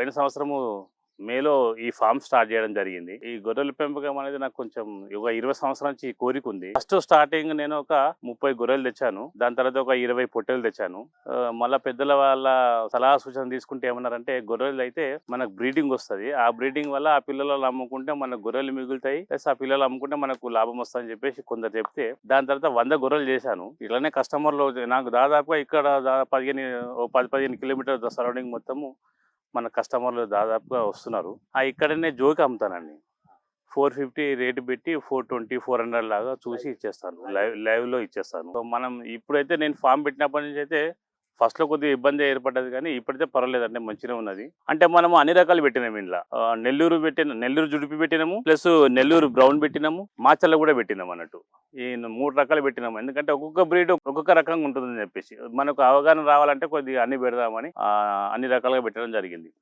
పోయిన సంవత్సరము మేలో ఈ ఫార్మ్ స్టార్ట్ చేయడం జరిగింది. ఈ గొర్రెల పెంపకం అనేది నాకు కొంచెం ఒక 20 సంవత్సరాల నుంచి కోరిక ఉంది. ఫస్ట్ స్టార్టింగ్ నేను ఒక 30 గొర్రెలు తెచ్చాను. దాని తర్వాత ఒక 20 పొట్టేలు తెచ్చాను. మళ్ళా పెద్దల వాళ్ళ సలహా సూచన తీసుకుంటే ఏమన్నారంటే గొర్రెలు అయితే మనకు బ్రీడింగ్ వస్తుంది. ఆ బ్రీడింగ్ వల్ల ఆ పిల్లలు అమ్ముకుంటే మనకు గొర్రెలు మిగులుతాయి, ప్లస్ ఆ పిల్లలు అమ్ముకుంటే మనకు లాభం వస్తుందని చెప్పేసి కొందరు చెప్తే దాని తర్వాత 100 గొర్రెలు చేశాను. ఇట్లానే కస్టమర్లు నాకు దాదాపుగా ఇక్కడ 10-15 కిలోమీటర్ సరౌండింగ్ మొత్తము మన కస్టమర్లు దాదాపుగా వస్తున్నారు. ఇక్కడనే జోకి అమ్ముతానండి. 450 రేటు పెట్టి 420, 400 లాగా చూసి ఇచ్చేస్తాను. లైవ్‌లో ఇచ్చేస్తాను. సో, మనం ఇప్పుడైతే నేను ఫార్మ్ పెట్టినప్పటి నుంచి అయితే ఫస్ట్‌లో కొద్దిగా ఇబ్బంది ఏర్పడ్డది కానీ ఇప్పుడైతే పర్వాలేదండి, మంచిగానే ఉన్నది. అంటే మనము అన్ని రకాలు పెట్టినాము ఇందులో. నెల్లూరు జుడిపి పెట్టినాము, ప్లస్ నెల్లూరు బ్రౌన్ పెట్టినాము, మాచర్ల కూడా పెట్టినాము అన్నట్టు. ఈ 3 రకాలు పెట్టినాము. ఎందుకంటే ఒక్కొక్క బ్రీడ్ ఒక్కొక్క రకంగా ఉంటుందని చెప్పేసి మనకు అవగాహన రావాలంటే కొద్దిగా అన్ని పెడదామని అన్ని రకాలుగా పెట్టడం జరిగింది.